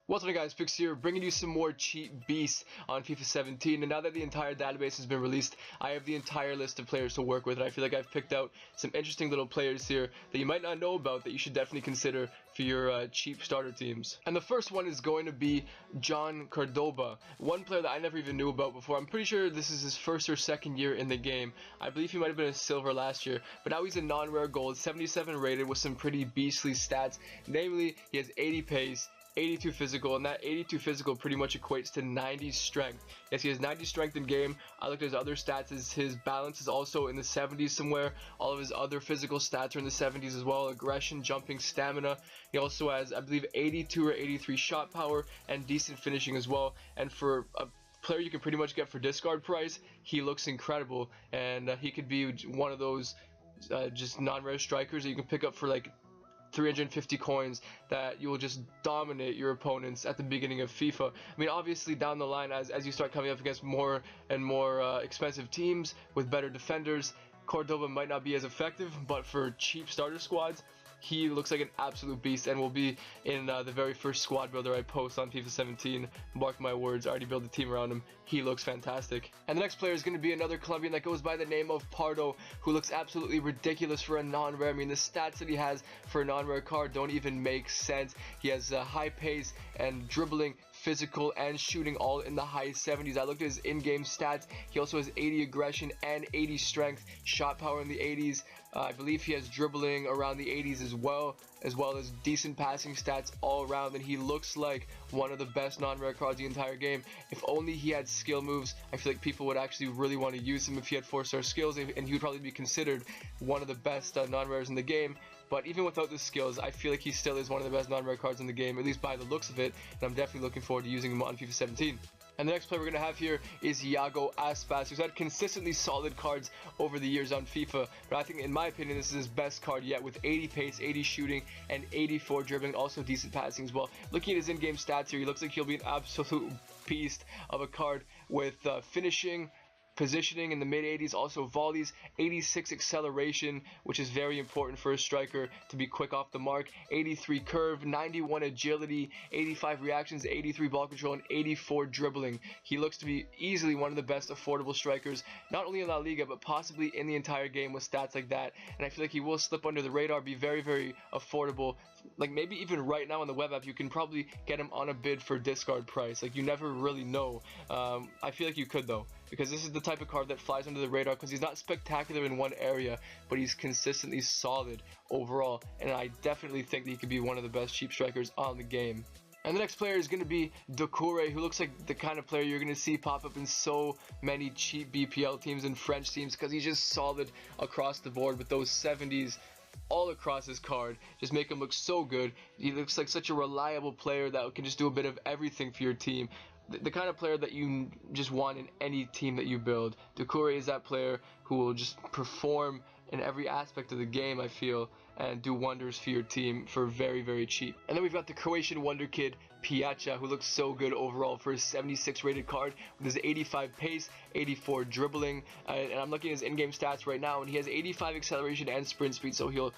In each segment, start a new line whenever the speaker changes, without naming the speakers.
What's up guys, Pix here, bringing you some more cheap beasts on FIFA 17, and now that the entire database has been released, I have the entire list of players to work with, and I feel like I've picked out some interesting little players here that you might not know about that you should definitely consider for your cheap starter teams. And the first one is going to be John Cordoba, one player that I never even knew about before. I'm pretty sure this is his first or second year in the game. I believe he might have been a silver last year, but now he's a non-rare gold, 77 rated with some pretty beastly stats. Namely, he has 80 pace, 82 physical, and that 82 physical pretty much equates to 90 strength. Yes, he has 90 strength in game. I looked at his other stats, his balance is also in the 70s somewhere. All of his other physical stats are in the 70s as well. Aggression, jumping, stamina. He also has, I believe, 82 or 83 shot power and decent finishing as well. And for a player you can pretty much get for discard price, he looks incredible, and he could be one of those just non-rare strikers that you can pick up for like 350 coins that you will just dominate your opponents at the beginning of FIFA. I mean, obviously down the line, as you start coming up against more and more expensive teams with better defenders, Cordoba might not be as effective, but for cheap starter squads, he looks like an absolute beast and will be in the very first squad builder I post on FIFA 17. Mark my words, I already built a team around him. He looks fantastic. And the next player is going to be another Colombian that goes by the name of Pardo, who looks absolutely ridiculous for a non-rare. I mean, the stats that he has for a non-rare card don't even make sense. He has high pace and dribbling, physical, and shooting all in the high 70s. I looked at his in-game stats. He also has 80 aggression and 80 strength, shot power in the 80s. I believe he has dribbling around the 80s as well as decent passing stats all around, and he looks like one of the best non-rare cards the entire game. If only he had skill moves, I feel like people would actually really want to use him if he had 4-star skills, and he would probably be considered one of the best non-rares in the game. But even without the skills, I feel like he still is one of the best non-rare cards in the game, at least by the looks of it, and I'm definitely looking forward to using him on FIFA 17. And the next player we're going to have here is Yago Aspas, who's had consistently solid cards over the years on FIFA. But I think, in my opinion, this is his best card yet, with 80 pace, 80 shooting, and 84 dribbling, also decent passing as well. Looking at his in-game stats here, he looks like he'll be an absolute beast of a card with finishing, positioning in the mid-80s, also volleys, 86 acceleration, which is very important for a striker to be quick off the mark, 83 curve, 91 agility, 85 reactions, 83 ball control, and 84 dribbling. He looks to be easily one of the best affordable strikers, not only in La Liga, but possibly in the entire game with stats like that. And I feel like he will slip under the radar, be very, very affordable. Like, maybe even right now on the web app, you can probably get him on a bid for discard price. Like, you never really know. I feel like you could, though, because this is the type of card that flies under the radar, because he's not spectacular in one area, but he's consistently solid overall, and I definitely think that he could be one of the best cheap strikers on the game. And the next player is going to be Doucouré, who looks like the kind of player you're going to see pop up in so many cheap BPL teams and French teams, because he's just solid across the board with those 70s all across his card. Just make him look so good. He looks like such a reliable player that can just do a bit of everything for your team. The kind of player that you just want in any team that you build. Doucouré is that player who will just perform in every aspect of the game, I feel, and do wonders for your team for very, very cheap. And then we've got the Croatian wonder kid, Piraccia, who looks so good overall for his 76 rated card with his 85 pace, 84 dribbling, and I'm looking at his in-game stats right now, and he has 85 acceleration and sprint speed, so he'll,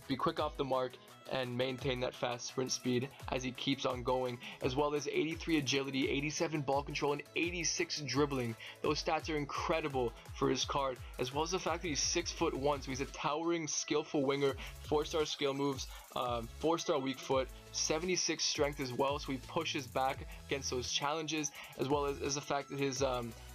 be quick off the mark and maintain that fast sprint speed as he keeps on going, as well as 83 agility, 87 ball control, and 86 dribbling. Those stats are incredible for his card, as well as the fact that he's 6'1", so he's a towering, skillful winger, 4-star skill moves, 4-star weak foot, 76 strength as well, so he pushes back against those challenges, as well as the fact that his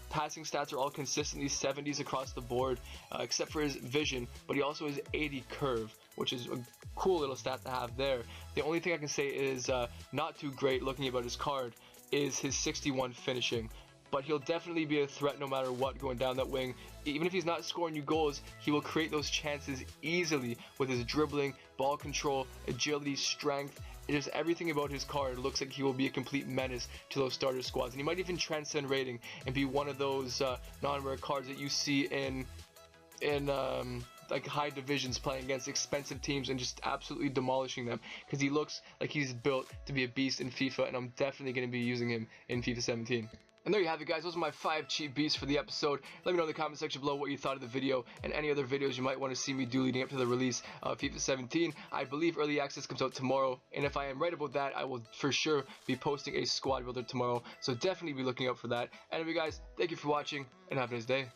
passing stats are all consistently 70s across the board, except for his vision, but he also has 80 curve, which is a cool little stat to have there. The only thing I can say is not too great looking about his card is his 61 finishing, but he'll definitely be a threat no matter what going down that wing. Even if he's not scoring you goals, he will create those chances easily with his dribbling, ball control, agility, strength. Just everything about his card looks like he will be a complete menace to those starter squads, and he might even transcend rating and be one of those non-rare cards that you see in like high divisions playing against expensive teams and just absolutely demolishing them, because he looks like he's built to be a beast in FIFA, and I'm definitely going to be using him in FIFA 17. And there you have it, guys. Those are my 5 cheat beasts for the episode. Let me know in the comment section below what you thought of the video and any other videos you might want to see me do leading up to the release of FIFA 17. I believe early access comes out tomorrow, and if I am right about that, I will for sure be posting a squad builder tomorrow. So definitely be looking out for that. Anyway, guys, thank you for watching, and have a nice day.